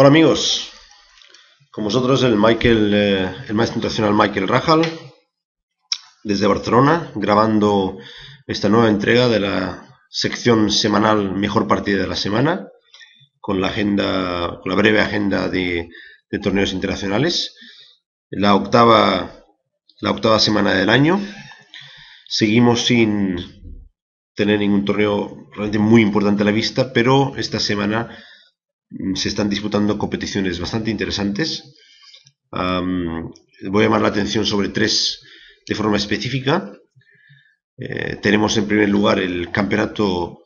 Hola amigos, con vosotros el maestro internacional Michael Rahal, desde Barcelona, grabando esta nueva entrega de la sección semanal Mejor Partida de la Semana, con la breve agenda de torneos internacionales. La octava semana del año. Seguimos sin tener ningún torneo realmente muy importante a la vista, pero esta semana se están disputando competiciones bastante interesantes. Voy a llamar la atención sobre tres de forma específica. Tenemos en primer lugar el Campeonato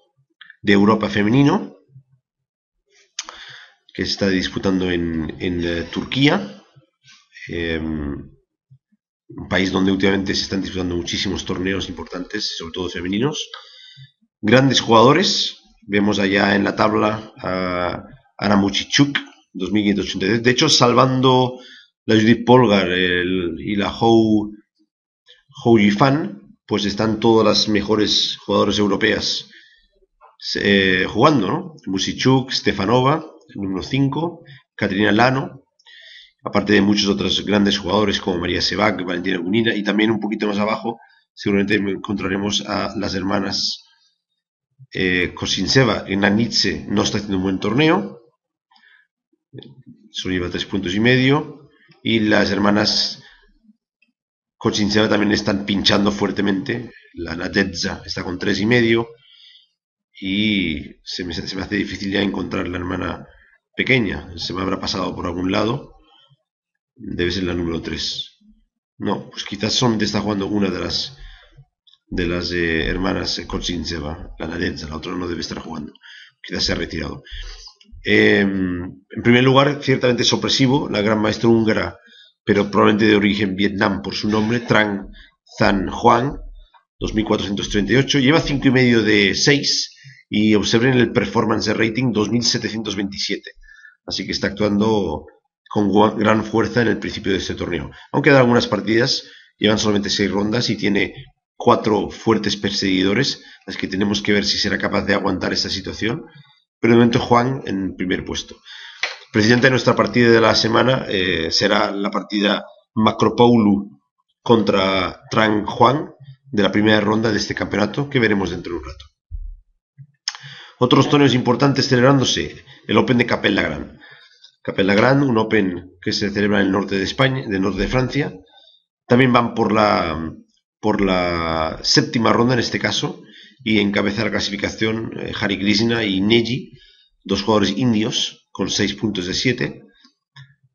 de Europa Femenino, que se está disputando en Turquía, un país donde últimamente se están disputando muchísimos torneos importantes, sobre todo femeninos. Grandes jugadores, vemos allá en la tabla a Ana Muchichuk, 2583. De hecho, salvando la Judith Polgar y la Hou Yifan, pues están todas las mejores jugadoras europeas jugando, ¿no? Muchichuk, Stefanova, el número 5, Katerina Lano, aparte de muchos otros grandes jugadores como María Sebak, Valentina Gunina, y también un poquito más abajo seguramente encontraremos a las hermanas Kosinseva. Nanitze no está haciendo un buen torneo, solo lleva 3 puntos y medio, y las hermanas Kosinseva también están pinchando fuertemente. La Nadezhda está con 3 y medio, y se me hace difícil ya encontrar la hermana pequeña. Se me habrá pasado por algún lado. Debe ser la número 3. No, pues quizás solamente está jugando una de las hermanas Kosinseva, la Nadezhda. La otra no debe estar jugando, quizás se ha retirado. En primer lugar, ciertamente sorpresivo, la gran maestra húngara, pero probablemente de origen Vietnam por su nombre, Trang Thanh Huang, 2438, lleva 5 y medio de 6 y observen el performance rating 2727, así que está actuando con gran fuerza en el principio de este torneo. Aunque da algunas partidas, llevan solamente 6 rondas y tiene 4 fuertes perseguidores, así que tenemos que ver si será capaz de aguantar esta situación. Pero de momento Juan en primer puesto. Precisamente nuestra partida de la semana será la partida Macropoulou contra Trang Juan de la primera ronda de este campeonato, que veremos dentro de un rato. Otros torneos importantes celebrándose: el Open de Capelle-la-Grande. Capelle-la-Grande, un Open que se celebra en el norte de España, del norte de Francia. También van por la séptima ronda en este caso, y encabeza la clasificación Hari Krishna y Neji, dos jugadores indios con 6 puntos de 7,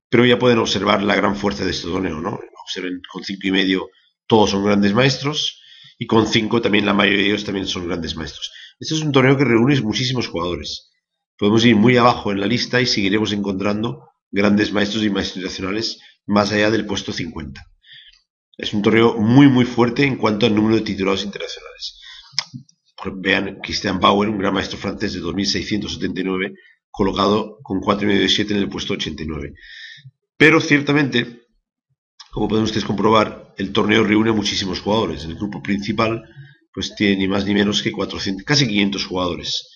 pero ya pueden observar la gran fuerza de este torneo, ¿no? Observen, con 5 y medio todos son grandes maestros, y con 5 también la mayoría de ellos también son grandes maestros. Este es un torneo que reúne muchísimos jugadores. Podemos ir muy abajo en la lista y seguiremos encontrando grandes maestros y maestros nacionales más allá del puesto 50. Es un torneo muy fuerte en cuanto al número de titulados internacionales. Vean, Christian Bauer, un gran maestro francés de 2679, colocado con 4,5 de 7 en el puesto 89. Pero ciertamente, como pueden ustedes comprobar, el torneo reúne muchísimos jugadores. El grupo principal pues tiene ni más ni menos que 400, casi 500 jugadores.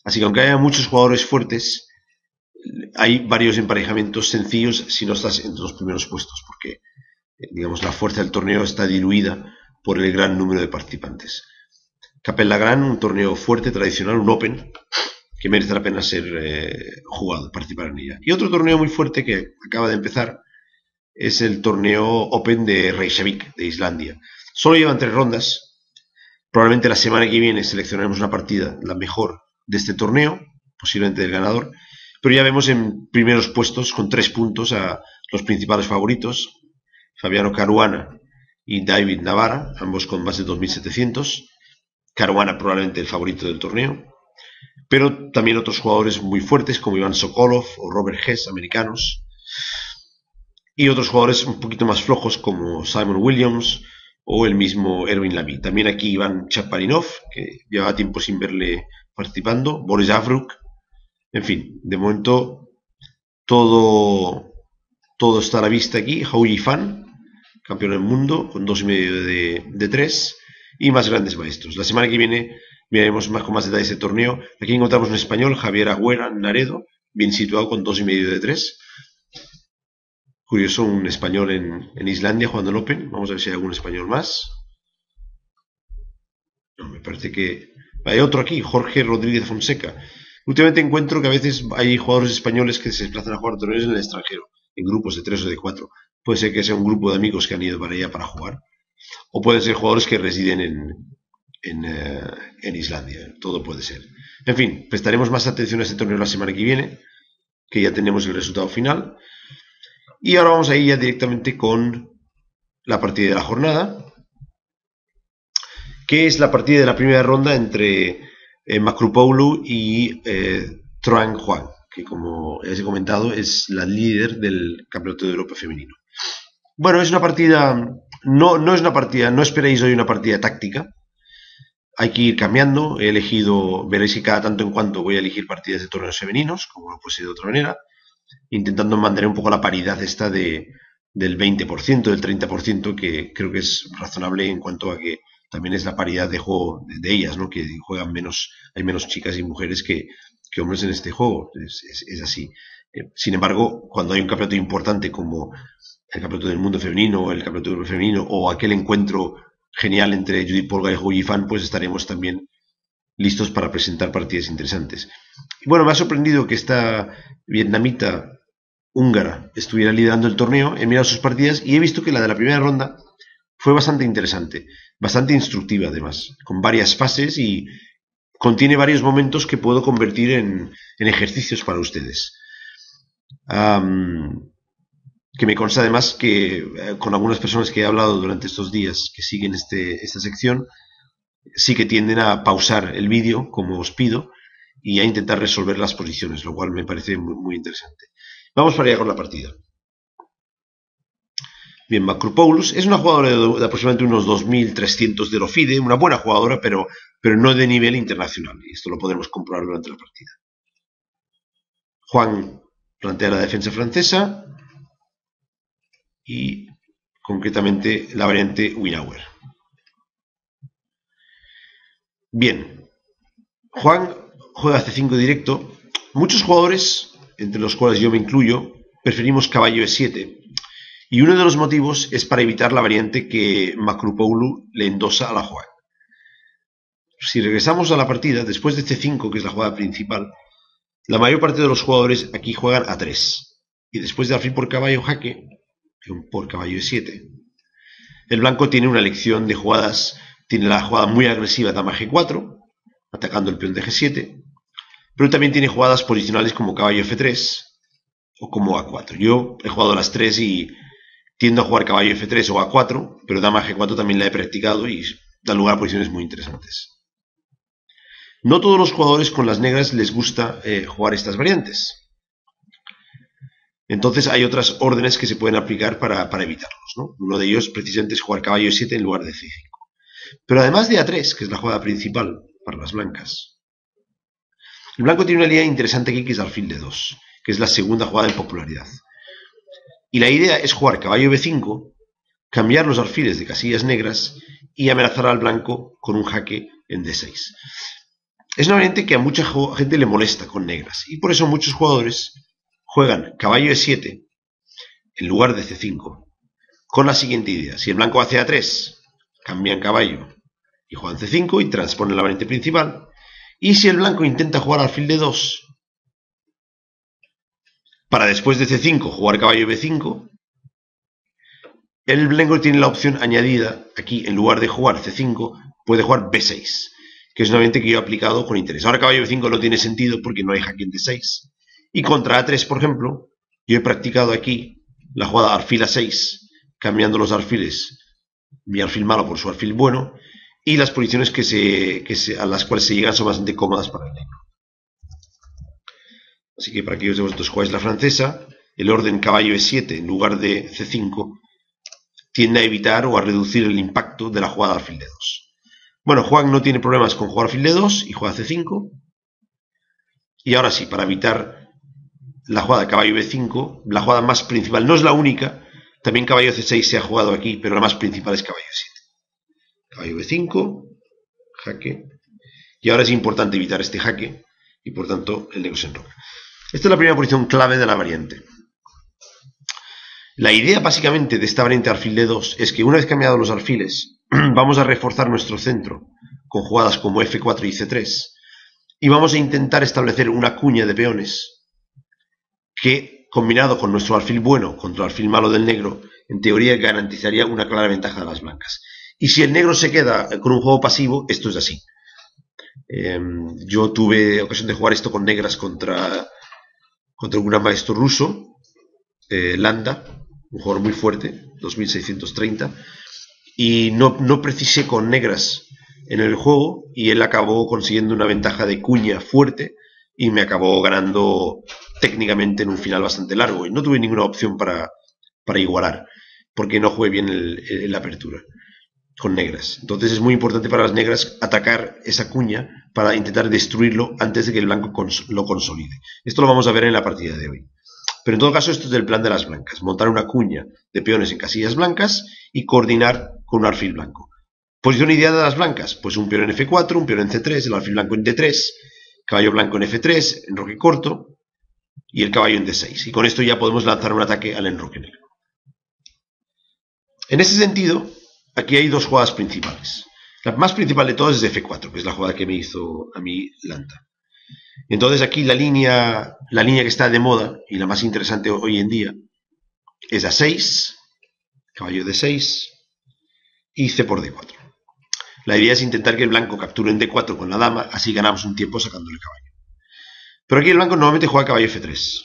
Así que aunque haya muchos jugadores fuertes, hay varios emparejamientos sencillos si no estás entre los primeros puestos, porque digamos la fuerza del torneo está diluida por el gran número de participantes. Capelle-la-Grande, un torneo fuerte, tradicional, un Open, que merece la pena ser jugado, participar en ella. Y otro torneo muy fuerte que acaba de empezar es el torneo Open de Reykjavik, de Islandia. Solo llevan 3 rondas. Probablemente la semana que viene seleccionaremos una partida, la mejor de este torneo, posiblemente del ganador. Pero ya vemos en primeros puestos con 3 puntos a los principales favoritos, Fabiano Caruana y David Navarra, ambos con más de 2700. Caruana probablemente el favorito del torneo, pero también otros jugadores muy fuertes como Iván Sokolov o Robert Hess, americanos, y otros jugadores un poquito más flojos como Simon Williams o el mismo Erwin Lamy. También aquí Iván Chaparinov, que llevaba tiempo sin verle participando, Boris Avruk. En fin, de momento todo está a la vista aquí. Hou Yifan, campeón del mundo con 2,5 de 3, y más grandes maestros. La semana que viene miraremos con más detalle este torneo. Aquí encontramos un español, Javier Agüera Naredo, bien situado con 2,5 de 3. Curioso, un español en Islandia jugando el Open. Vamos a ver si hay algún español más. No, me parece que hay otro aquí, Jorge Rodríguez Fonseca. Últimamente encuentro que a veces hay jugadores españoles que se desplazan a jugar torneos en el extranjero, en grupos de 3 o de 4. Puede ser que sea un grupo de amigos que han ido para allá para jugar, o pueden ser jugadores que residen en Islandia. Todo puede ser. En fin, prestaremos más atención a este torneo la semana que viene, que ya tenemos el resultado final. Y ahora vamos a ir ya directamente con la partida de la jornada, que es la partida de la primera ronda entre Makrupoğlu y Truong Huang, que como ya os he comentado es la líder del Campeonato de Europa femenino. Bueno, es una partida, no es una partida, no esperéis hoy una partida táctica. Hay que ir cambiando. He elegido, veréis que cada tanto en cuanto voy a elegir partidas de torneos femeninos, como no puede ser de otra manera, intentando mantener un poco la paridad esta del 20%, del 30%, que creo que es razonable en cuanto a que también es la paridad de juego de ellas, ¿no? Que juegan menos, hay menos chicas y mujeres que hombres en este juego. Es así. Sin embargo, cuando hay un campeonato importante como el campeonato del mundo femenino, el campeonato del femenino o aquel encuentro genial entre Judith Polgar y Hou Yifan, pues estaremos también listos para presentar partidas interesantes. Y bueno, me ha sorprendido que esta vietnamita húngara estuviera liderando el torneo. He mirado sus partidas y he visto que la de la primera ronda fue bastante interesante, bastante instructiva además, con varias fases y contiene varios momentos que puedo convertir en ejercicios para ustedes. Que me consta además que con algunas personas que he hablado durante estos días que siguen esta sección, sí que tienden a pausar el vídeo, como os pido, y a intentar resolver las posiciones, lo cual me parece muy, muy interesante. Vamos para allá con la partida. Bien, Makrupoğlu es una jugadora de aproximadamente unos 2.300 de Lofide, una buena jugadora, pero no de nivel internacional, y esto lo podremos comprobar durante la partida. Juan plantea la defensa francesa y concretamente la variante Winauer. Bien, Juan juega C5 directo. Muchos jugadores, entre los cuales yo me incluyo, preferimos caballo E7. Y uno de los motivos es para evitar la variante que Makrupoğlu le endosa a la Juan. Si regresamos a la partida, después de C5, que es la jugada principal, la mayor parte de los jugadores aquí juegan A3. Y después de alfil por caballo jaque, por caballo E7, el blanco tiene una elección de jugadas. Tiene la jugada muy agresiva dama G4, atacando el peón de G7, pero también tiene jugadas posicionales como caballo F3 o como A4. Yo he jugado las tres y tiendo a jugar caballo F3 o A4, pero dama G4 también la he practicado y da lugar a posiciones muy interesantes. No todos los jugadores con las negras les gusta jugar estas variantes. Entonces hay otras órdenes que se pueden aplicar para evitarlos, ¿no? Uno de ellos precisamente es jugar caballo E7 en lugar de C5. Pero además de A3, que es la jugada principal para las blancas, el blanco tiene una línea interesante aquí que es alfil de 2, que es la segunda jugada en popularidad. Y la idea es jugar caballo B5, cambiar los alfiles de casillas negras y amenazar al blanco con un jaque en D6. Es una variante que a mucha gente le molesta con negras y por eso muchos jugadores juegan caballo E7 en lugar de C5 con la siguiente idea: si el blanco hace A3, cambian caballo y juegan C5 y transponen la variante principal. Y si el blanco intenta jugar alfil de 2 para después de C5 jugar caballo B5, el blanco tiene la opción añadida aquí, en lugar de jugar C5, puede jugar B6, que es una variante que yo he aplicado con interés. Ahora caballo B5 no tiene sentido porque no hay jaque en D6. Y contra A3, por ejemplo, yo he practicado aquí la jugada alfil A6, cambiando los alfiles, mi alfil malo por su alfil bueno, y las posiciones a las cuales se llegan son bastante cómodas para el negro. Así que para aquellos de vosotros jugáis la francesa, el orden caballo E7 en lugar de C5 tiende a evitar o a reducir el impacto de la jugada alfil de 2. Bueno, Juan no tiene problemas con jugar alfil de 2 y juega C5. Y ahora sí, para evitar la jugada caballo B5, la jugada más principal, no es la única, también caballo C6 se ha jugado aquí, pero la más principal es caballo E7. Caballo B5, jaque. Y ahora es importante evitar este jaque y por tanto el negro se enroca. Esta es la primera posición clave de la variante. La idea básicamente de esta variante de alfil de 2 es que una vez cambiados los alfiles, vamos a reforzar nuestro centro con jugadas como F4 y C3 y vamos a intentar establecer una cuña de peones que, combinado con nuestro alfil bueno contra el alfil malo del negro, en teoría garantizaría una clara ventaja de las blancas. Y si el negro se queda con un juego pasivo, esto es así. Yo tuve ocasión de jugar esto con negras contra un gran maestro ruso, Landa, un jugador muy fuerte, 2630, y no precisé con negras en el juego y él acabó consiguiendo una ventaja de cuña fuerte y me acabó ganando técnicamente en un final bastante largo y no tuve ninguna opción para igualar porque no jugué bien la apertura con negras. Entonces es muy importante para las negras atacar esa cuña para intentar destruirlo antes de que el blanco lo consolide. Esto lo vamos a ver en la partida de hoy. Pero en todo caso esto es del plan de las blancas, montar una cuña de peones en casillas blancas y coordinar con un alfil blanco. Posición ideal de las blancas, pues un peón en F4, un peón en C3, el alfil blanco en D3, caballo blanco en F3, enroque corto y el caballo en D6. Y con esto ya podemos lanzar un ataque al enroque negro. En ese sentido, aquí hay dos jugadas principales. La más principal de todas es de F4, que es la jugada que me hizo a mí Landa. Entonces aquí la línea que está de moda y la más interesante hoy en día es A6, caballo D6 y C por D4. La idea es intentar que el blanco capture en D4 con la dama, así ganamos un tiempo sacando el caballo. Pero aquí el blanco normalmente juega caballo F3,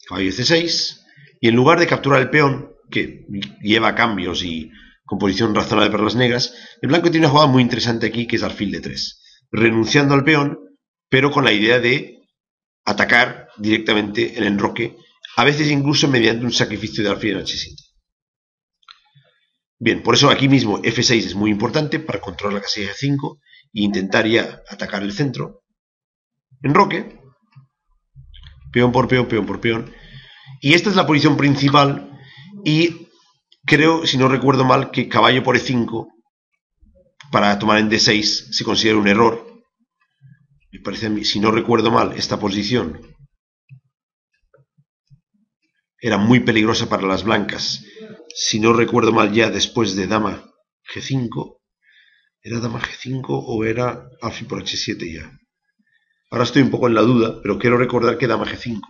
caballo C6 y en lugar de capturar el peón, que lleva cambios y composición razonable para las negras, el blanco tiene una jugada muy interesante aquí que es alfil D3, renunciando al peón pero con la idea de atacar directamente el enroque, a veces incluso mediante un sacrificio de alfil en H7. Bien, por eso aquí mismo F6 es muy importante para controlar la casilla G5 e intentar ya atacar el centro. Enroque, peón por peón, peón por peón. Y esta es la posición principal y creo, si no recuerdo mal, que caballo por E5 para tomar en D6 se considera un error. Me parece a mí, si no recuerdo mal, esta posición era muy peligrosa para las blancas. Si no recuerdo mal, ya después de dama G5, ¿era dama G5 o era alfil por H7 ya? Ahora estoy un poco en la duda, pero quiero recordar que dama G5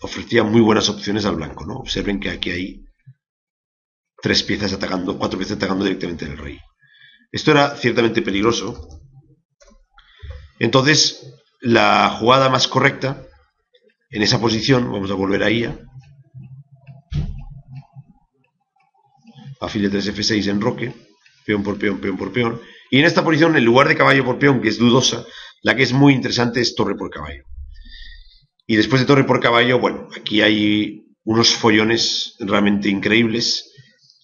ofrecía muy buenas opciones al blanco, ¿no? Observen que aquí hay 4 piezas atacando directamente al rey. Esto era ciertamente peligroso. Entonces, la jugada más correcta en esa posición, vamos a volver ahí ya. Alfil de 3 F6 enroque, peón por peón, peón por peón. Y en esta posición, en lugar de caballo por peón, que es dudosa, la que es muy interesante es torre por caballo. Y después de torre por caballo, bueno, aquí hay unos follones realmente increíbles,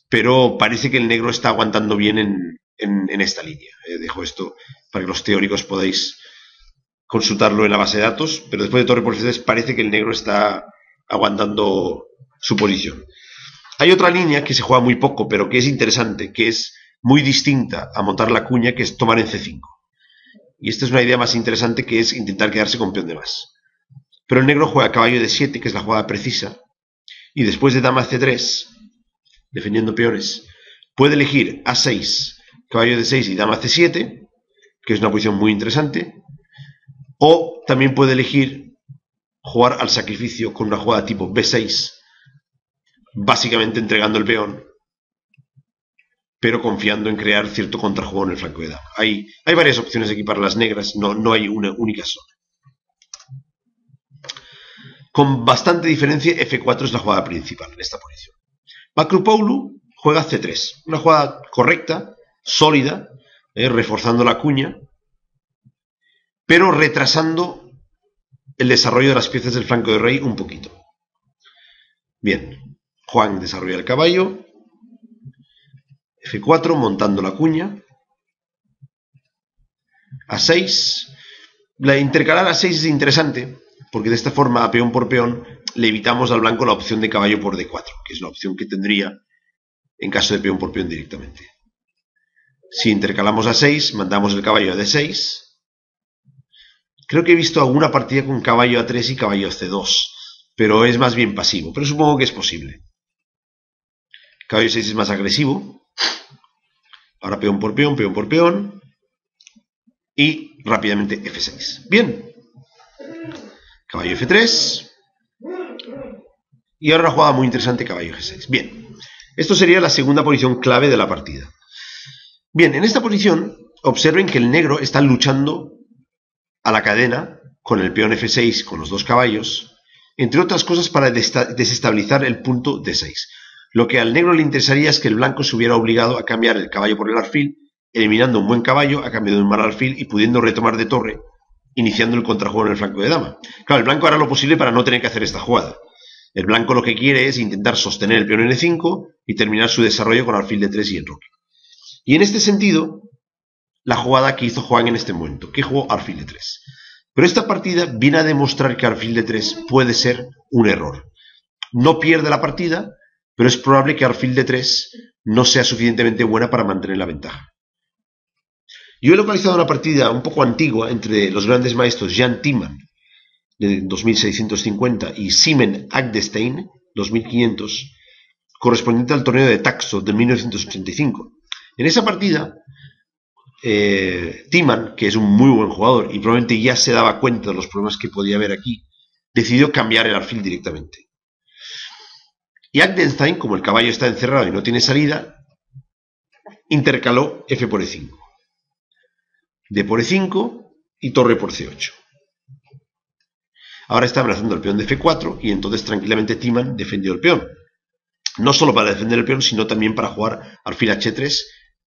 pero parece que el negro está aguantando bien en esta línea. Dejo esto para que los teóricos podáis consultarlo en la base de datos, pero después de torre por C3 parece que el negro está aguantando su posición. Hay otra línea que se juega muy poco, pero que es interesante, que es muy distinta a montar la cuña, que es tomar en C5. Y esta es una idea más interesante, que es intentar quedarse con peón de más. Pero el negro juega caballo D7, que es la jugada precisa, y después de dama C3, defendiendo peones, puede elegir A6, caballo D6 y dama C7, que es una posición muy interesante, o también puede elegir jugar al sacrificio con una jugada tipo B6, básicamente entregando el peón, pero confiando en crear cierto contrajuego en el flanco de dama. Hay varias opciones aquí para las negras, no hay una única sola. Con bastante diferencia, F4 es la jugada principal en esta posición. Vaclapopoulou juega C3, una jugada correcta, sólida, reforzando la cuña, pero retrasando el desarrollo de las piezas del flanco de rey un poquito. Bien, Juan desarrolla el caballo, F4 montando la cuña, A6, la intercalar A6 es interesante, porque de esta forma, a peón por peón, le evitamos al blanco la opción de caballo por D4, que es la opción que tendría en caso de peón por peón directamente. Si intercalamos A6, mandamos el caballo a D6, Creo que he visto alguna partida con caballo A3 y caballo C2, pero es más bien pasivo, pero supongo que es posible. Caballo 6 es más agresivo. Ahora peón por peón, peón por peón. Y rápidamente F6. Bien. Caballo F3. Y ahora una jugada muy interesante, caballo G6. Bien. Esto sería la segunda posición clave de la partida. Bien, en esta posición, observen que el negro está luchando a la cadena con el peón F6, con los dos caballos, entre otras cosas para desestabilizar el punto D6. Lo que al negro le interesaría es que el blanco se hubiera obligado a cambiar el caballo por el alfil, eliminando un buen caballo a cambio de un mal alfil y pudiendo retomar de torre, iniciando el contrajuego en el flanco de dama. Claro, el blanco hará lo posible para no tener que hacer esta jugada. El blanco lo que quiere es intentar sostener el peón N5 y terminar su desarrollo con alfil D3 y enroque. Y en este sentido, la jugada que hizo Juan en este momento, que jugó alfil D3. Pero esta partida viene a demostrar que alfil D3 puede ser un error. No pierde la partida, pero es probable que alfil D3 no sea suficientemente buena para mantener la ventaja. Yo he localizado una partida un poco antigua entre los grandes maestros Jan Timman, de 2650, y Simen Agdestein, 2500, correspondiente al torneo de Taxo de 1985. En esa partida, Timman, que es un muy buen jugador y probablemente ya se daba cuenta de los problemas que podía haber aquí, decidió cambiar el alfil directamente. Y Agdestein, como el caballo está encerrado y no tiene salida, intercaló F por E5, D por E5 y torre por C8. Ahora está amenazando el peón de F4 y entonces tranquilamente Timman defendió el peón. No solo para defender el peón, sino también para jugar alfil H3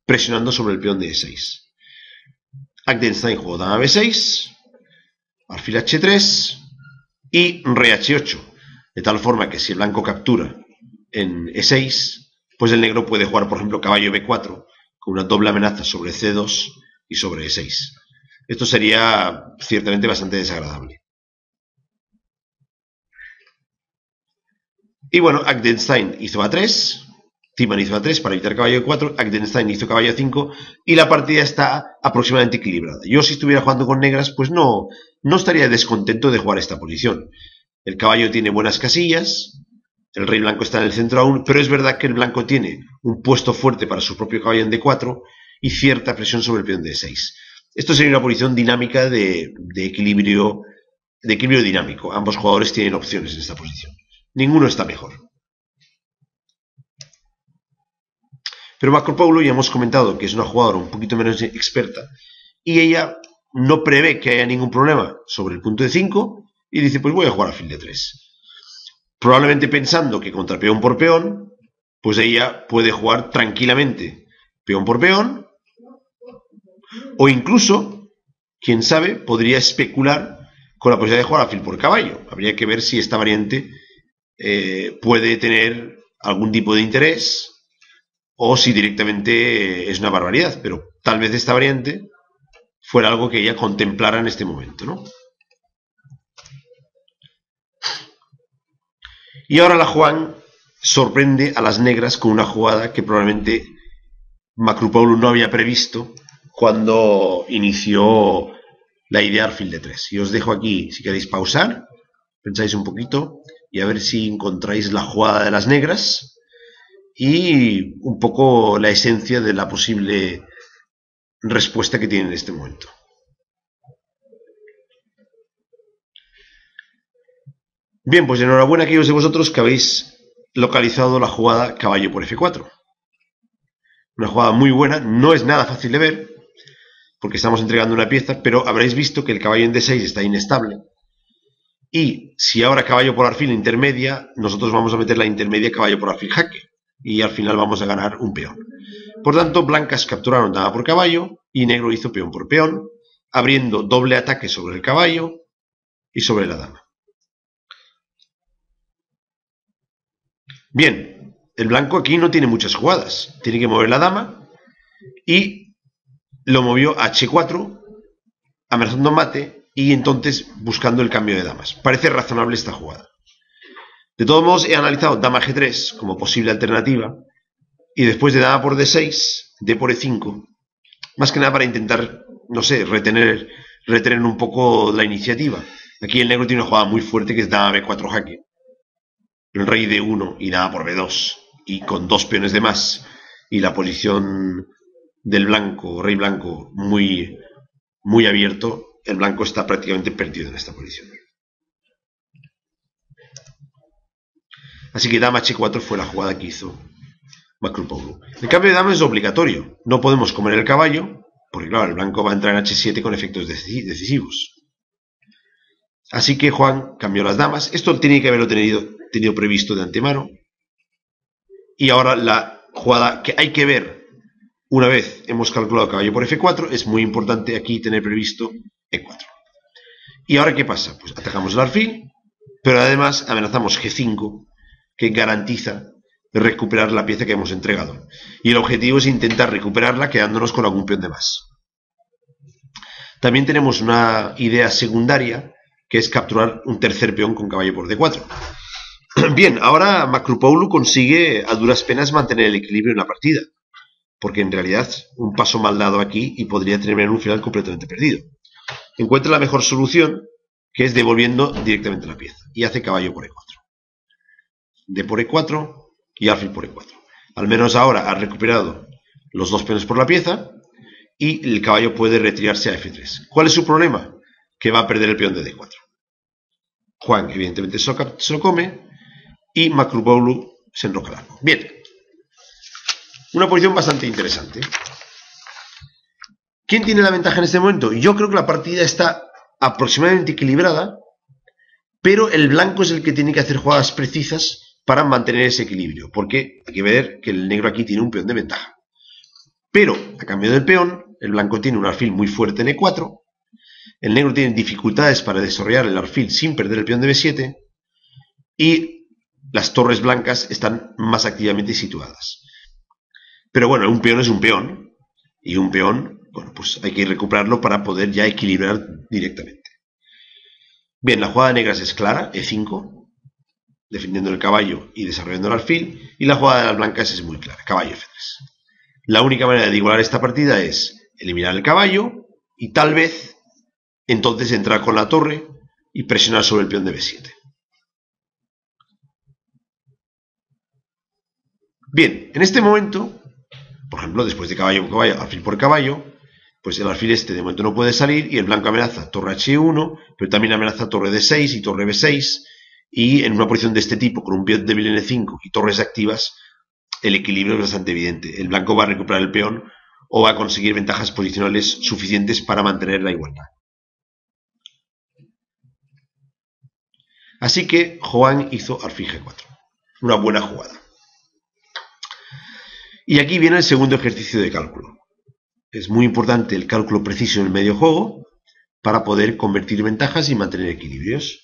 presionando sobre el peón de E6. Agdestein jugó dama B6, alfil H3 y re H8, de tal forma que si el blanco captura en E6, pues el negro puede jugar, por ejemplo, caballo B4 con una doble amenaza sobre C2 y sobre E6. Esto sería ciertamente bastante desagradable. Y bueno, Agdestein hizo A3, Timman hizo A3 para evitar caballo E4, Agdestein hizo caballo A5 y la partida está aproximadamente equilibrada. Yo si estuviera jugando con negras, pues no estaría descontento de jugar esta posición. El caballo tiene buenas casillas, el rey blanco está en el centro aún, pero es verdad que el blanco tiene un puesto fuerte para su propio caballo en D4 y cierta presión sobre el peón de E6. Esto sería una posición dinámica de equilibrio dinámico. Ambos jugadores tienen opciones en esta posición. Ninguno está mejor. Pero Marco ya hemos comentado que es una jugadora un poquito menos experta y ella no prevé que haya ningún problema sobre el punto de 5 y dice, pues voy a jugar alfil D3. Probablemente pensando que contra peón por peón, pues ella puede jugar tranquilamente peón por peón, o incluso, quién sabe, podría especular con la posibilidad de jugar alfil por caballo. Habría que ver si esta variante puede tener algún tipo de interés o si directamente es una barbaridad, pero tal vez esta variante fuera algo que ella contemplara en este momento, ¿no? Y ahora la Juan sorprende a las negras con una jugada que probablemente Marco no había previsto cuando inició la idea alfil D3. Y os dejo aquí, si queréis pausar, pensáis un poquito y a ver si encontráis la jugada de las negras y un poco la esencia de la posible respuesta que tiene en este momento. Bien, pues enhorabuena a aquellos de vosotros que habéis localizado la jugada caballo por F4. Una jugada muy buena, no es nada fácil de ver, porque estamos entregando una pieza, pero habréis visto que el caballo en D6 está inestable. Y si ahora caballo por alfil intermedia, nosotros vamos a meter la intermedia caballo por alfil jaque. Y al final vamos a ganar un peón. Por tanto, blancas capturaron dama por caballo y negro hizo peón por peón, abriendo doble ataque sobre el caballo y sobre la dama. Bien, el blanco aquí no tiene muchas jugadas. Tiene que mover la dama y lo movió a H4, amenazando mate y entonces buscando el cambio de damas. Parece razonable esta jugada. De todos modos, he analizado dama G3 como posible alternativa y después de dama por D6, D por E5, más que nada para intentar, no sé, retener retener un poco la iniciativa. Aquí el negro tiene una jugada muy fuerte que es dama b4 jaque. El rey d1 y dama por b2. Y con 2 peones de más. Y la posición del blanco, rey blanco, muy, muy abierto. El blanco está prácticamente perdido en esta posición. Así que dama h4 fue la jugada que hizo Macropoulou. El cambio de dama es obligatorio. No podemos comer el caballo, porque claro, el blanco va a entrar en h7 con efectos decisivos. Así que Juan cambió las damas. Esto tiene que haberlo tenido previsto de antemano. Y ahora la jugada que hay que ver, una vez hemos calculado caballo por f4, es muy importante aquí tener previsto e4. ¿Y ahora qué pasa? Pues atacamos el alfil, pero además amenazamos g5, que garantiza recuperar la pieza que hemos entregado. Y el objetivo es intentar recuperarla quedándonos con algún peón de más. También tenemos una idea secundaria, que es capturar un tercer peón con caballo por d4. Bien, ahora Macropoulou consigue a duras penas mantener el equilibrio en la partida, porque en realidad un paso mal dado aquí y podría terminar en un final completamente perdido. Encuentra la mejor solución, que es devolviendo directamente la pieza, y hace caballo por e4. D por e4 y alfil por e4. Al menos ahora ha recuperado los 2 peones por la pieza y el caballo puede retirarse a f3. ¿Cuál es su problema? Que va a perder el peón de d4. Juan evidentemente se lo come y Macropoulou se enroca el arco. Bien, una posición bastante interesante. ¿Quién tiene la ventaja en este momento? Yo creo que la partida está aproximadamente equilibrada, pero el blanco es el que tiene que hacer jugadas precisas para mantener ese equilibrio, porque hay que ver que el negro aquí tiene un peón de ventaja. Pero, a cambio del peón, el blanco tiene un alfil muy fuerte en e4, el negro tiene dificultades para desarrollar el alfil sin perder el peón de b7, y las torres blancas están más activamente situadas. Pero bueno, un peón es un peón, y un peón, bueno, pues hay que recuperarlo para poder ya equilibrar directamente. Bien, la jugada de negras es clara, e5, defendiendo el caballo y desarrollando el alfil, y la jugada de las blancas es muy clara, caballo f3. La única manera de igualar esta partida es eliminar el caballo y tal vez entonces entrar con la torre y presionar sobre el peón de b7. Bien, en este momento, por ejemplo, después de caballo por caballo, alfil por caballo, pues el alfil este de momento no puede salir y el blanco amenaza torre h1, pero también amenaza torre d6 y torre b6, y en una posición de este tipo, con un peón débil en e5 y torres activas, el equilibrio es bastante evidente. El blanco va a recuperar el peón o va a conseguir ventajas posicionales suficientes para mantener la igualdad. Así que Juan hizo alfil g4. Una buena jugada. Y aquí viene el segundo ejercicio de cálculo. Es muy importante el cálculo preciso en el medio juego para poder convertir ventajas y mantener equilibrios.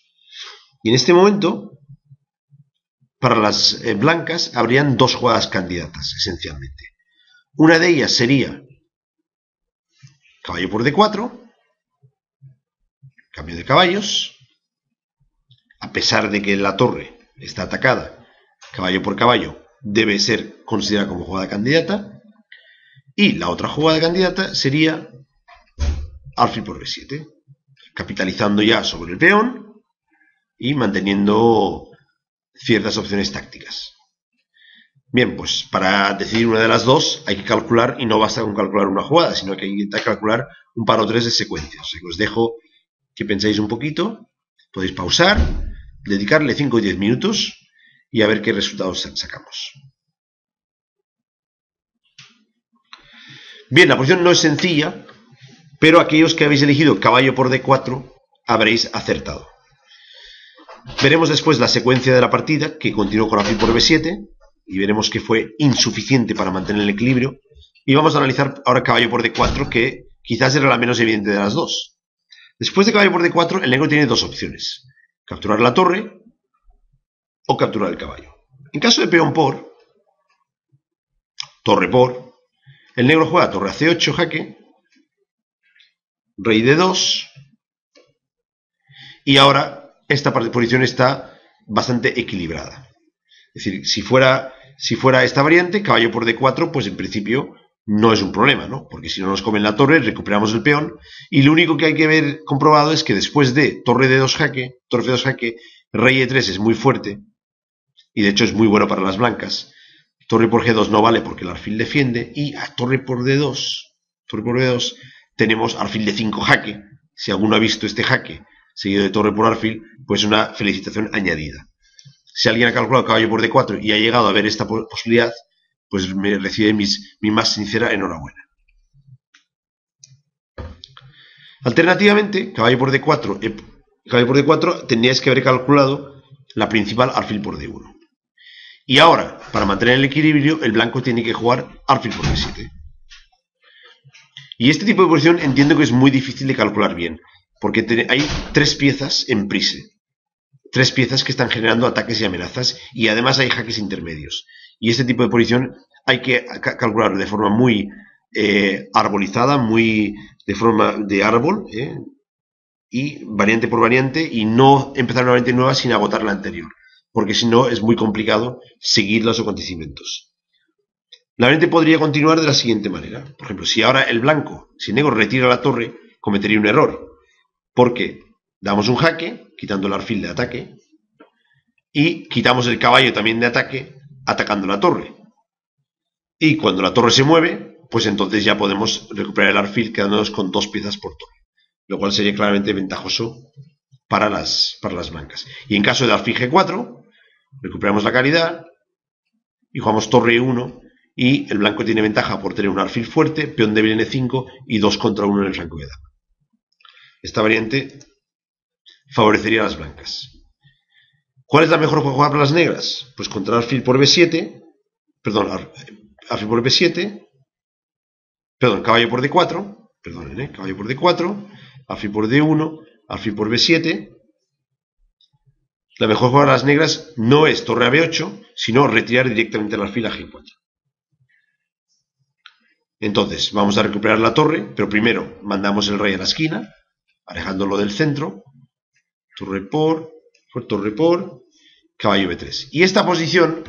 Y en este momento, para las blancas, habrían 2 jugadas candidatas, esencialmente. Una de ellas sería caballo por d4, cambio de caballos, a pesar de que la torre está atacada, caballo por caballo debe ser considerada como jugada candidata, y la otra jugada candidata sería alfil por b7, capitalizando ya sobre el peón y manteniendo ciertas opciones tácticas. Bien, pues para decidir una de las dos hay que calcular, y no basta con calcular una jugada, sino que hay que calcular un par o tres de secuencias. O sea, que os dejo que penséis un poquito, podéis pausar, dedicarle 5 o 10 minutos y a ver qué resultados sacamos. Bien, la posición no es sencilla, pero aquellos que habéis elegido caballo por d4 habréis acertado. Veremos después la secuencia de la partida, que continuó con alfil por b7, y veremos que fue insuficiente para mantener el equilibrio. Y vamos a analizar ahora caballo por d4, que quizás era la menos evidente de las dos. Después de caballo por d4, el negro tiene 2 opciones: capturar la torre o capturar el caballo. En caso de peón por, torre por, el negro juega torre a c8 jaque, rey d2, y ahora esta posición está bastante equilibrada. Es decir, si fuera esta variante, caballo por d4, pues en principio no es un problema, ¿no? Porque si no nos comen la torre, recuperamos el peón, y lo único que hay que ver comprobado es que después de torre de 2 jaque, torre de 2 jaque, rey E3 es muy fuerte, y de hecho es muy bueno para las blancas. Torre por G2 no vale porque el alfil defiende, y a torre por D2, tenemos alfil de 5 jaque. Si alguno ha visto este jaque seguido de torre por alfil, pues una felicitación añadida. Si alguien ha calculado caballo por D4 y ha llegado a ver esta posibilidad, pues me recibe mi más sincera enhorabuena. Alternativamente, caballo por D4 tendríais que haber calculado la principal alfil por D1. Y ahora, para mantener el equilibrio, el blanco tiene que jugar alfil por D7. Y este tipo de posición entiendo que es muy difícil de calcular bien, porque hay 3 piezas en prise. 3 piezas que están generando ataques y amenazas, y además hay jaques intermedios. Y este tipo de posición hay que calcular de forma muy arbolizada, muy de forma de árbol, y variante por variante, y no empezar una variante nueva sin agotar la anterior, porque si no es muy complicado seguir los acontecimientos. La variante podría continuar de la siguiente manera. Por ejemplo, si ahora el blanco, si negro retira la torre, cometería un error, porque damos un jaque, quitando el alfil de ataque, y quitamos el caballo también de ataque, atacando la torre. Y cuando la torre se mueve, pues entonces ya podemos recuperar el alfil quedándonos con 2 piezas por torre, lo cual sería claramente ventajoso para las blancas. Y en caso de alfil G4, recuperamos la calidad y jugamos torre E1, y el blanco tiene ventaja por tener un alfil fuerte, peón débil en E5 y 2 contra 1 en el flanco de dama. Esta variante favorecería a las blancas. ¿Cuál es la mejor jugada para las negras? Pues contra alfil por B7, alfil por B7, caballo por D4, caballo por D4, alfil por D1, alfil por B7. La mejor jugada para las negras no es torre a B8, sino retirar directamente el alfil a G4. Entonces, vamos a recuperar la torre, pero primero mandamos el rey a la esquina, alejándolo del centro, torre por, caballo B3. Y esta posición,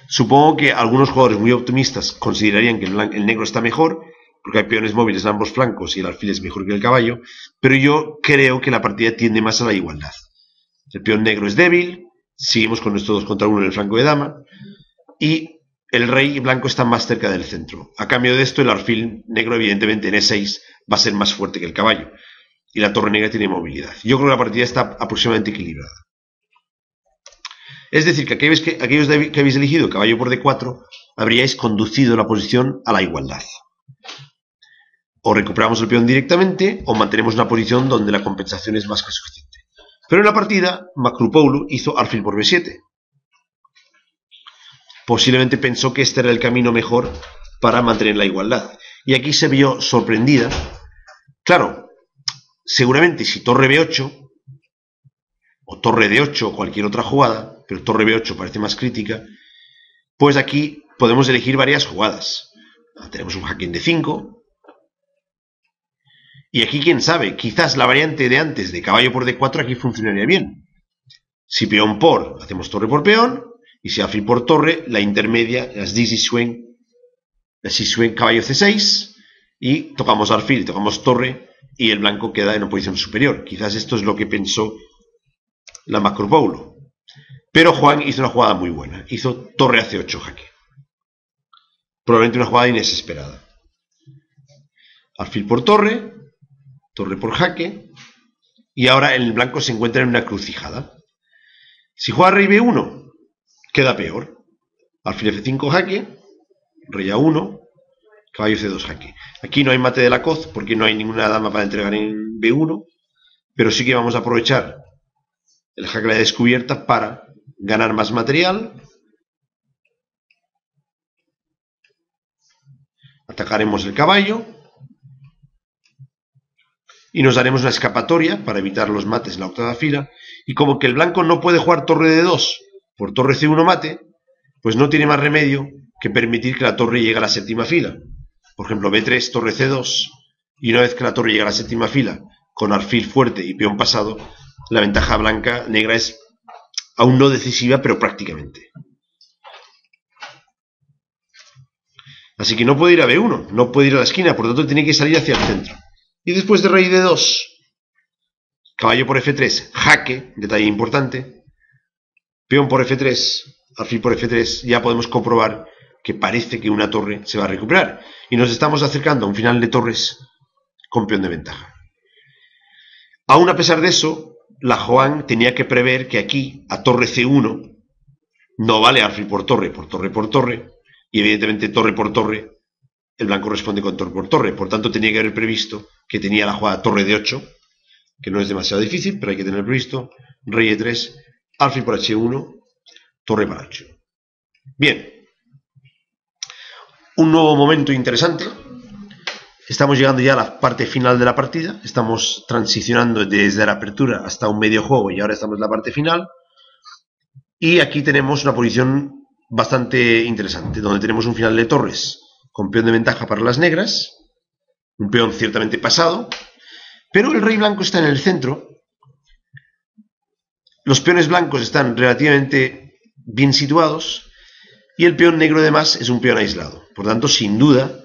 supongo que algunos jugadores muy optimistas considerarían que el negro está mejor, porque hay peones móviles en ambos flancos y el alfil es mejor que el caballo, pero yo creo que la partida tiende más a la igualdad. El peón negro es débil, seguimos con nuestro 2 contra 1 en el flanco de dama, y el rey blanco está más cerca del centro. A cambio de esto, el alfil negro, evidentemente, en E6 va a ser más fuerte que el caballo, y la torre negra tiene movilidad. Yo creo que la partida está aproximadamente equilibrada. Es decir, que aquellos que habéis elegido caballo por D4, habríais conducido la posición a la igualdad. O recuperamos el peón directamente, o mantenemos una posición donde la compensación es más que suficiente. Pero en la partida, Macropoulou hizo alfil por B7. Posiblemente pensó que este era el camino mejor para mantener la igualdad. Y aquí se vio sorprendida. Claro, seguramente si torre B8, o torre D8, o cualquier otra jugada, pero torre B8 parece más crítica, pues aquí podemos elegir varias jugadas. Tenemos un jaque en D5, y aquí quién sabe, quizás la variante de antes de caballo por D4 aquí funcionaría bien. Si peón por, hacemos torre por peón, y si alfil por torre, la intermedia, las D6 caballo C6, y tocamos alfil, tocamos torre, y el blanco queda en una posición superior. Quizás esto es lo que pensó la Macropoulou. Pero Juan hizo una jugada muy buena. Hizo torre a C8 jaque. Probablemente una jugada inesperada. Alfil por torre, torre por jaque, y ahora el blanco se encuentra en una crucijada. Si juega rey B1, queda peor. Alfil F5 jaque, rey A1, caballo C2 jaque. Aquí no hay mate de la coz porque no hay ninguna dama para entregar en B1, pero sí que vamos a aprovechar el jaque a la descubierta para ganar más material. Atacaremos el caballo y nos daremos una escapatoria para evitar los mates en la octava fila. Y como que el blanco no puede jugar torre de 2 por torre C1 mate, pues no tiene más remedio que permitir que la torre llegue a la séptima fila. Por ejemplo, B3, torre C2, y una vez que la torre llega a la séptima fila con alfil fuerte y peón pasado, la ventaja negra es aún no decisiva, pero prácticamente. Así que no puede ir a B1, no puede ir a la esquina, por lo tanto tiene que salir hacia el centro. Y después de rey D2, caballo por F3, jaque, detalle importante, peón por F3, alfil por F3, ya podemos comprobar que parece que una torre se va a recuperar. Y nos estamos acercando a un final de torres con peón de ventaja. Aún a pesar de eso, la Joan tenía que prever que aquí, a torre C1, no vale alfil por torre, y evidentemente torre por torre, el blanco responde con torre por torre. Por tanto, tenía que haber previsto que tenía la jugada torre de 8, que no es demasiado difícil, pero hay que tener previsto, rey E3, alfil por H1, torre para H1. Bien, un nuevo momento interesante. Estamos llegando ya a la parte final de la partida. Estamos transicionando desde la apertura hasta un medio juego y ahora estamos en la parte final. Y aquí tenemos una posición bastante interesante, donde tenemos un final de torres con peón de ventaja para las negras, un peón ciertamente pasado, pero el rey blanco está en el centro. Los peones blancos están relativamente bien situados y el peón negro además es un peón aislado. Por tanto, sin duda,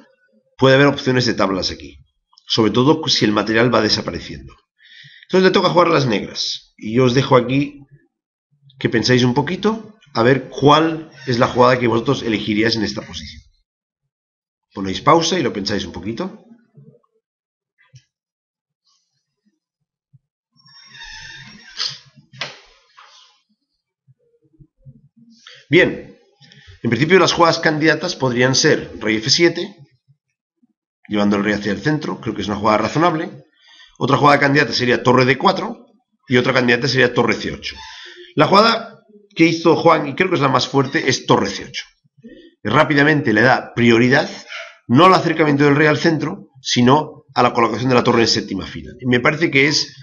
puede haber opciones de tablas aquí, sobre todo si el material va desapareciendo. Entonces le toca jugar a las negras y yo os dejo aquí que pensáis un poquito a ver cuál es la jugada que vosotros elegiríais en esta posición. Ponéis pausa y lo pensáis un poquito. Bien, en principio las jugadas candidatas podrían ser rey F7, llevando el rey hacia el centro, creo que es una jugada razonable. Otra jugada candidata sería torre D4 y otra candidata sería torre C8. La jugada que hizo Juan, y creo que es la más fuerte, es torre C8. Rápidamente le da prioridad, no al acercamiento del rey al centro, sino a la colocación de la torre en séptima fila. Y me parece que es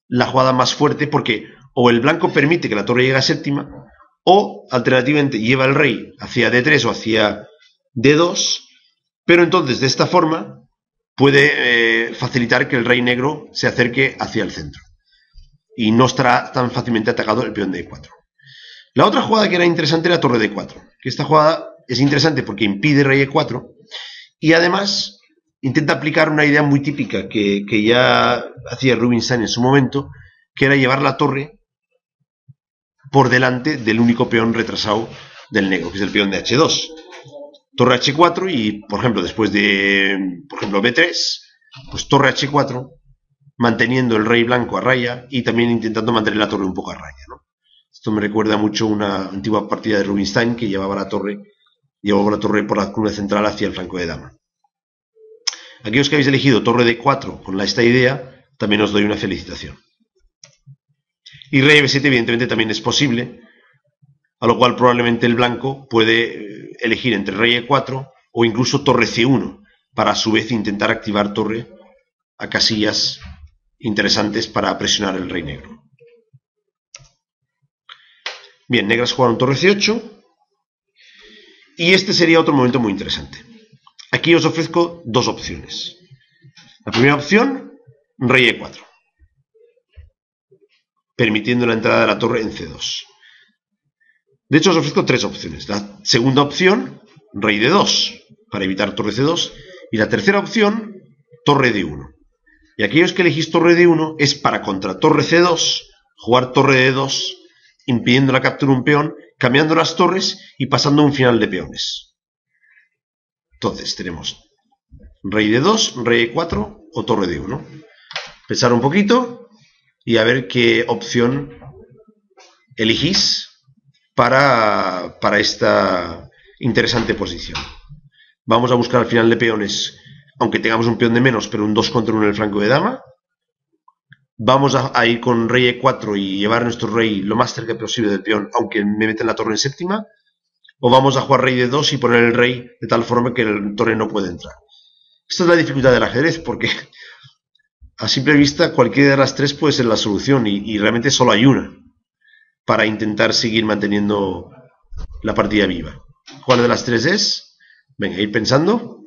la jugada más fuerte porque o el blanco permite que la torre llegue a séptima, o alternativamente lleva el rey hacia D3 o hacia D2, pero entonces de esta forma puede facilitar que el rey negro se acerque hacia el centro y no estará tan fácilmente atacado el peón de E4. La otra jugada que era interesante era torre D4, que esta jugada es interesante porque impide rey E4 y además intenta aplicar una idea muy típica que ya hacía Rubinstein en su momento, que era llevar la torre por delante del único peón retrasado del negro, que es el peón de H2. Torre H4 y, por ejemplo, después de, B3, pues torre H4, manteniendo el rey blanco a raya y también intentando mantener la torre un poco a raya, ¿no? Esto me recuerda mucho a una antigua partida de Rubinstein que llevaba la torre por la columna central hacia el flanco de dama. Aquellos que habéis elegido torre D4 con esta idea, también os doy una felicitación. Y rey B7 evidentemente también es posible, a lo cual probablemente el blanco puede elegir entre rey E4 o incluso torre C1, para a su vez intentar activar torre a casillas interesantes para presionar el rey negro. Bien, negras jugaron torre C8 y este sería otro momento muy interesante. Aquí os ofrezco dos opciones. La primera opción, rey E4, permitiendo la entrada de la torre en C2. De hecho, os ofrezco tres opciones. La segunda opción, rey D2, para evitar torre C2. Y la tercera opción, torre D1. Y aquellos que elegís torre D1 es para contra torre C2, jugar torre D2, impidiendo la captura de un peón, cambiando las torres y pasando a un final de peones. Entonces, tenemos rey D2, rey E4 o torre D1. Pensar un poquito y a ver qué opción elegís para esta interesante posición. Vamos a buscar al final de peones, aunque tengamos un peón de menos, pero un 2 contra 1 en el flanco de dama. Vamos a ir con rey E4 y llevar nuestro rey lo más cerca posible del peón, aunque me meten la torre en séptima. O vamos a jugar rey D2 y poner el rey de tal forma que el torre no puede entrar. Esta es la dificultad del ajedrez, porque a simple vista cualquiera de las tres puede ser la solución y realmente solo hay una para intentar seguir manteniendo la partida viva. ¿Cuál de las tres es? Venga, ir pensando,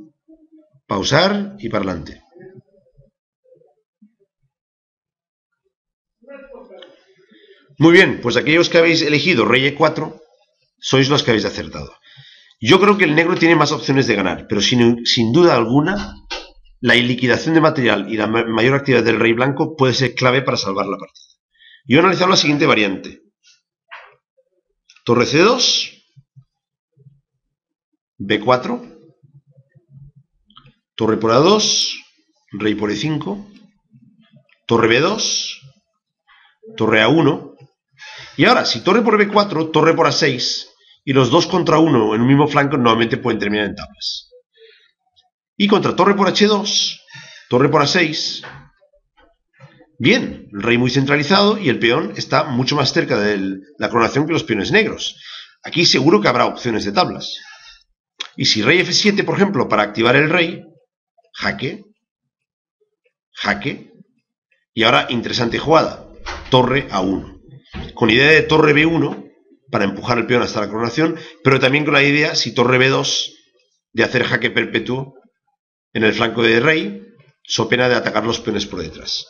pausar y para adelante. Muy bien, pues aquellos que habéis elegido rey E4 sois los que habéis acertado. Yo creo que el negro tiene más opciones de ganar, pero sin duda alguna, la liquidación de material y la mayor actividad del rey blanco puede ser clave para salvar la partida. Yo he analizado la siguiente variante. Torre C2, B4, torre por A2, rey por E5, torre B2, torre A1, y ahora, si torre por B4, torre por A6, y los dos contra uno en un mismo flanco normalmente pueden terminar en tablas. Y contra torre por H2, torre por A6, bien, el rey muy centralizado y el peón está mucho más cerca de la coronación que los peones negros. Aquí seguro que habrá opciones de tablas. Y si rey F7, por ejemplo, para activar el rey, jaque, jaque, y ahora interesante jugada, torre A1. Con idea de torre B1 para empujar el peón hasta la coronación, pero también con la idea, si torre B2, de hacer jaque perpetuo en el flanco de rey, so pena de atacar los peones por detrás.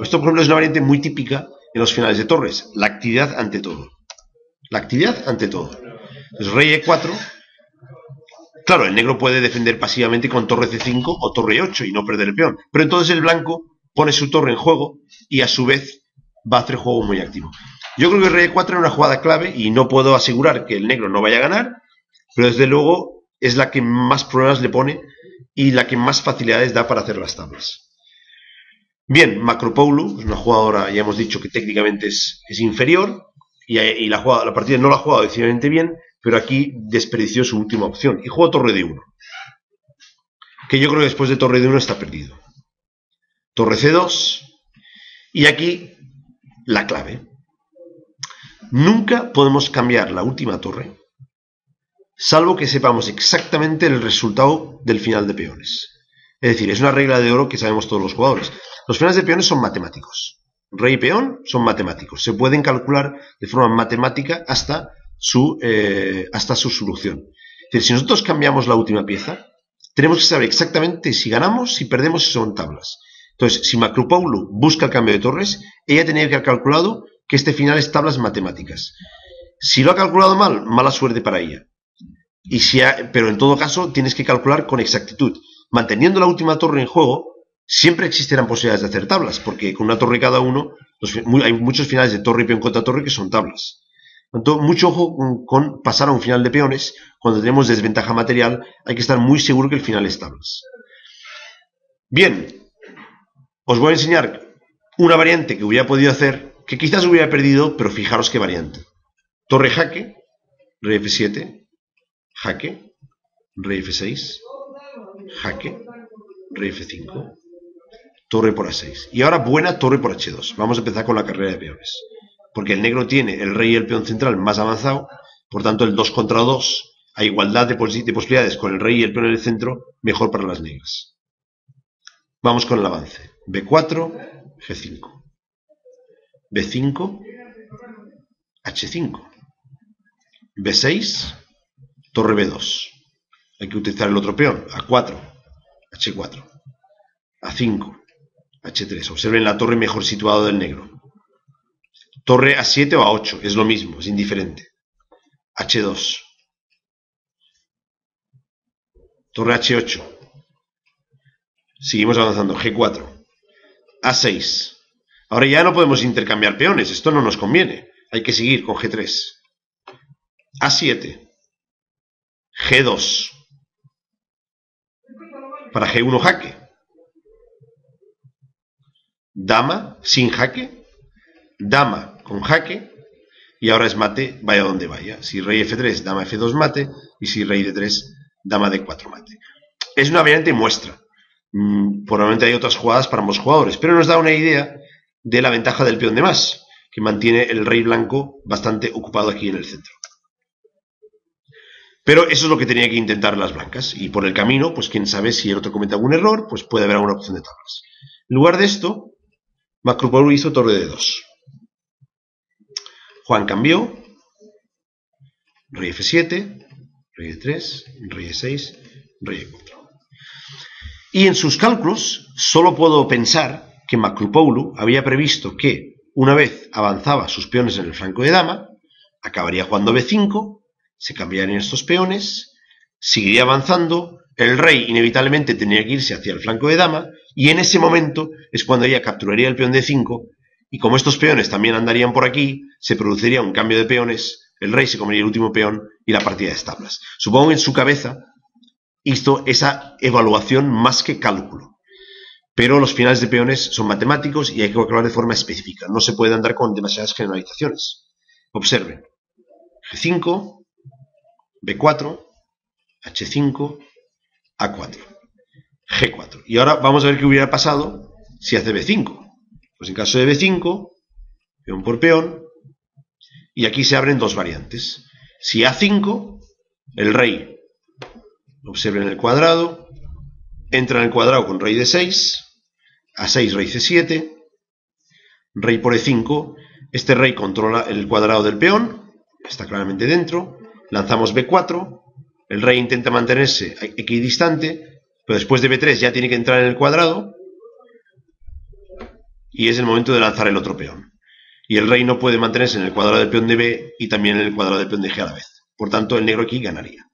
Esto, por ejemplo, es una variante muy típica en los finales de torres, la actividad ante todo. La actividad ante todo. Entonces, rey E4, claro, el negro puede defender pasivamente con torre C5 o torre E8 y no perder el peón, pero entonces el blanco pone su torre en juego y a su vez va a hacer juego muy activo. Yo creo que rey E4 es una jugada clave y no puedo asegurar que el negro no vaya a ganar, pero desde luego es la que más problemas le pone y la que más facilidades da para hacer las tablas. Bien, Macropoulou es una jugadora, ya hemos dicho que técnicamente es inferior y la partida no la ha jugado decididamente bien, pero aquí desperdició su última opción y jugó torre D1, que yo creo que después de torre D1 está perdido. Torre C2 y aquí la clave. Nunca podemos cambiar la última torre, salvo que sepamos exactamente el resultado del final de peones. Es decir, es una regla de oro que sabemos todos los jugadores. Los finales de peones son matemáticos. Rey y peón son matemáticos. Se pueden calcular de forma matemática hasta su solución. Es decir, si nosotros cambiamos la última pieza, tenemos que saber exactamente si ganamos, si perdemos, si son tablas. Entonces, si Macropoulou busca el cambio de torres, ella tenía que haber calculado que este final es tablas matemáticas. Si lo ha calculado mal, mala suerte para ella. Pero en todo caso, tienes que calcular con exactitud. Manteniendo la última torre en juego, siempre existirán posibilidades de hacer tablas, porque con una torre cada uno, hay muchos finales de torre y peón contra torre que son tablas. Entonces, mucho ojo con pasar a un final de peones. Cuando tenemos desventaja material, hay que estar muy seguro que el final es tablas. Bien, os voy a enseñar una variante que hubiera podido hacer, que quizás hubiera perdido, pero fijaros qué variante. Torre jaque, rey F7, jaque, rey F6, jaque, rey F5, torre por A6. Y ahora buena torre por H2. Vamos a empezar con la carrera de peones. Porque el negro tiene el rey y el peón central más avanzado, por tanto el 2 contra 2, a igualdad de posibilidades con el rey y el peón en el centro, mejor para las negras. Vamos con el avance. B4, G5. B5, H5. B6, torre B2. Hay que utilizar el otro peón. A4, H4. A5, H3. Observen la torre mejor situada del negro. Torre A7 o A8, es lo mismo, es indiferente. H2. Torre H8. Seguimos avanzando. G4. A6. Ahora ya no podemos intercambiar peones, esto no nos conviene. Hay que seguir con G3. A7. G2. Para G1 jaque. Dama sin jaque. Dama con jaque. Y ahora es mate, vaya donde vaya. Si rey F3, dama F2 mate. Y si rey D3, dama D4 mate. Es una variante muestra. Probablemente hay otras jugadas para ambos jugadores. Pero nos da una idea de la ventaja del peón de más, que mantiene el rey blanco bastante ocupado aquí en el centro. Pero eso es lo que tenía que intentar las blancas. Y por el camino, pues quién sabe si el otro comete algún error, pues puede haber alguna opción de tablas. En lugar de esto, Macropoulou hizo torre de 2. Juan cambió. Rey F7, rey E3, rey E6, rey E4. Y en sus cálculos, solo puedo pensar que Macropoulou había previsto que, una vez avanzaba sus peones en el flanco de dama, acabaría jugando B5, se cambiarían estos peones, seguiría avanzando, el rey inevitablemente tendría que irse hacia el flanco de dama, y en ese momento es cuando ella capturaría el peón D5, y como estos peones también andarían por aquí, se produciría un cambio de peones, el rey se comería el último peón y la partida de tablas. Supongo que en su cabeza hizo esa evaluación más que cálculo. Pero los finales de peones son matemáticos y hay que calcular de forma específica. No se puede andar con demasiadas generalizaciones. Observen. G5, B4, H5, A4, G4. Y ahora vamos a ver qué hubiera pasado si hace B5. Pues en caso de B5, peón por peón, y aquí se abren dos variantes. Si A5, el rey, observen el cuadrado, entra en el cuadrado con rey D6, A6, rey C7, rey por E5, este rey controla el cuadrado del peón, está claramente dentro, lanzamos B4, el rey intenta mantenerse equidistante, pero después de B3 ya tiene que entrar en el cuadrado, y es el momento de lanzar el otro peón. Y el rey no puede mantenerse en el cuadrado del peón de B y también en el cuadrado del peón de G a la vez. Por tanto, el negro aquí ganaría.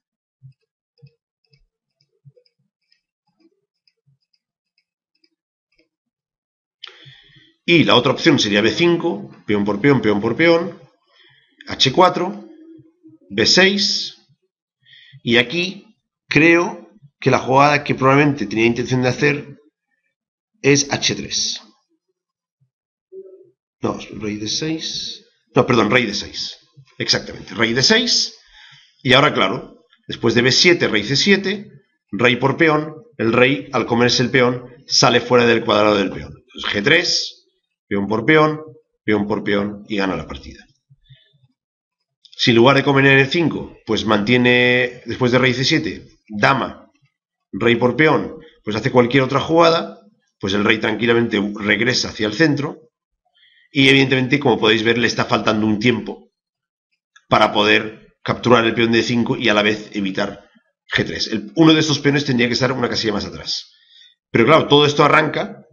Y la otra opción sería B5, peón por peón, peón por peón, H4, B6, y aquí creo que la jugada que probablemente tenía intención de hacer es H3. No, rey D6. No, perdón, rey D6. Exactamente, rey D6. Y ahora, claro, después de B7, rey C7, rey por peón, el rey, al comerse el peón, sale fuera del cuadrado del peón. Entonces, G3, peón por peón, y gana la partida. Si en lugar de comer en el 5, pues mantiene, después de rey C7, dama, rey por peón, pues hace cualquier otra jugada, pues el rey tranquilamente regresa hacia el centro, y evidentemente, como podéis ver, le está faltando un tiempo para poder capturar el peón de 5 y a la vez evitar G3. Uno de estos peones tendría que estar una casilla más atrás. Pero claro, todo esto arranca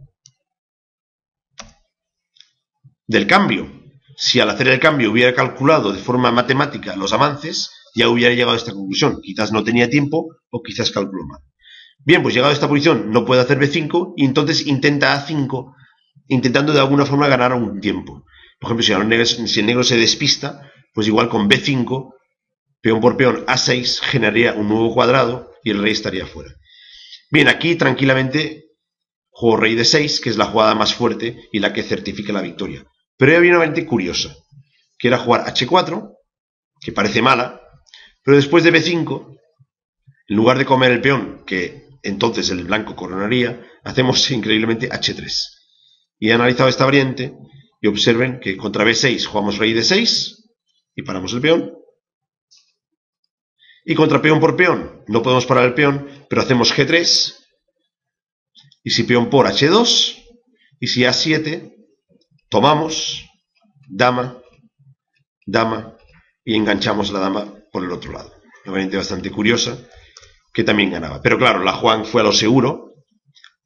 del cambio. Si al hacer el cambio hubiera calculado de forma matemática los avances, ya hubiera llegado a esta conclusión. Quizás no tenía tiempo o quizás calculó mal. Bien, pues llegado a esta posición no puede hacer B5 y entonces intenta A5, intentando de alguna forma ganar un tiempo. Por ejemplo, si el negro se despista, pues igual con B5, peón por peón, A6, generaría un nuevo cuadrado y el rey estaría fuera. Bien, aquí tranquilamente juego rey D6, que es la jugada más fuerte y la que certifica la victoria. Pero había una variante curiosa, que era jugar H4, que parece mala, pero después de B5, en lugar de comer el peón, que entonces el blanco coronaría, hacemos increíblemente H3. Y he analizado esta variante y observen que contra B6 jugamos rey D6 y paramos el peón. Y contra peón por peón no podemos parar el peón, pero hacemos G3. Y si peón por H2 y si A7, tomamos dama, dama y enganchamos la dama por el otro lado. Una variante bastante curiosa que también ganaba. Pero claro, la Juan fue a lo seguro.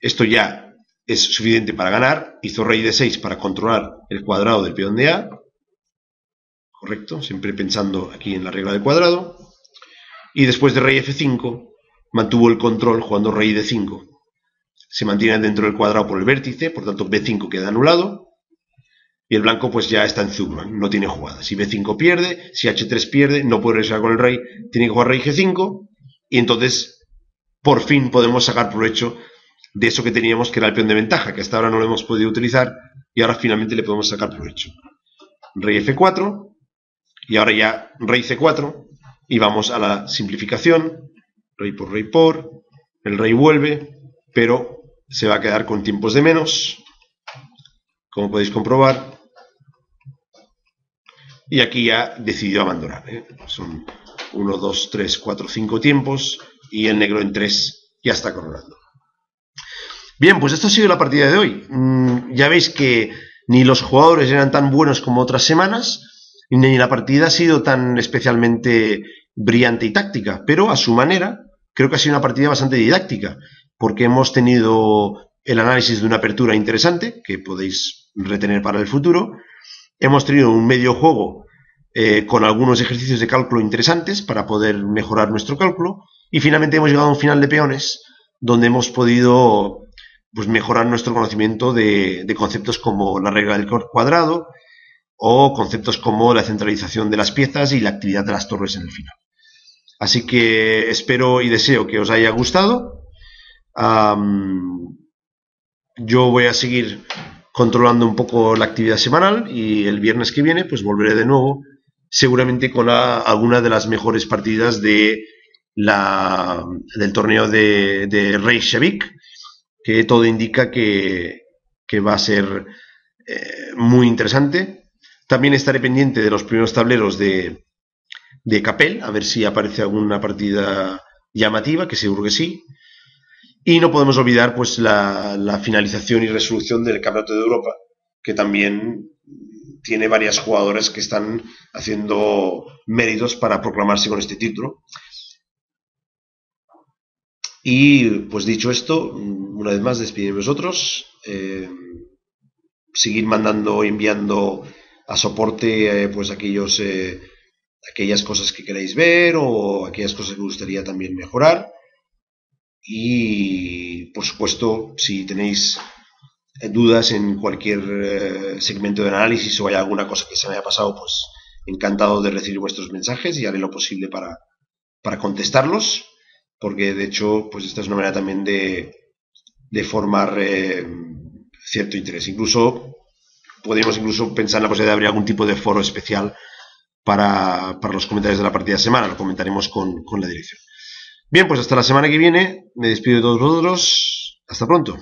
Esto ya es suficiente para ganar. Hizo rey D6 para controlar el cuadrado del peón de A. Correcto, siempre pensando aquí en la regla del cuadrado. Y después de rey F5 mantuvo el control jugando rey D5. Se mantiene dentro del cuadrado por el vértice, por tanto B5 queda anulado. Y el blanco pues ya está en Zuckman, no tiene jugada. Si B5 pierde, si H3 pierde, no puede regresar con el rey, tiene que jugar rey G5. Y entonces, por fin podemos sacar provecho de eso que teníamos, que era el peón de ventaja, que hasta ahora no lo hemos podido utilizar, y ahora finalmente le podemos sacar provecho. Rey F4, y ahora ya rey C4, y vamos a la simplificación, rey por, el rey vuelve, pero se va a quedar con tiempos de menos, como podéis comprobar, y aquí ya decidió abandonar. Son 1, 2, 3, 4, 5 tiempos, y el negro en 3 ya está coronando. Bien, pues esto ha sido la partida de hoy. Ya veis que ni los jugadores eran tan buenos como otras semanas, ni la partida ha sido tan especialmente brillante y táctica, pero a su manera creo que ha sido una partida bastante didáctica, porque hemos tenido el análisis de una apertura interesante, que podéis retener para el futuro. Hemos tenido un medio juego con algunos ejercicios de cálculo interesantes para poder mejorar nuestro cálculo, Y finalmente hemos llegado a un final de peones donde hemos podido pues, mejorar nuestro conocimiento de conceptos como la regla del cuadrado o conceptos como la centralización de las piezas y la actividad de las torres en el final. Así que espero y deseo que os haya gustado. Yo voy a seguir controlando un poco la actividad semanal y el viernes que viene pues volveré de nuevo, seguramente con alguna de las mejores partidas del torneo de Reykjavik, que todo indica que va a ser muy interesante. También estaré pendiente de los primeros tableros de Capel, a ver si aparece alguna partida llamativa, que seguro que sí. Y no podemos olvidar pues la finalización y resolución del Campeonato de Europa, que también tiene varias jugadoras que están haciendo méritos para proclamarse con este título. Y pues dicho esto, una vez más despido de vosotros. Seguir mandando, enviando a soporte pues aquellas cosas que queráis ver o aquellas cosas que gustaría también mejorar. Y por supuesto, si tenéis dudas en cualquier segmento de análisis o hay alguna cosa que se me haya pasado, pues encantado de recibir vuestros mensajes y haré lo posible para contestarlos, porque de hecho pues esta es una manera también de formar cierto interés. Podríamos pensar en la posibilidad de abrir algún tipo de foro especial para los comentarios de la partida de semana. Lo comentaremos con la dirección. Bien, pues hasta la semana que viene. Me despido de todos vosotros. Hasta pronto.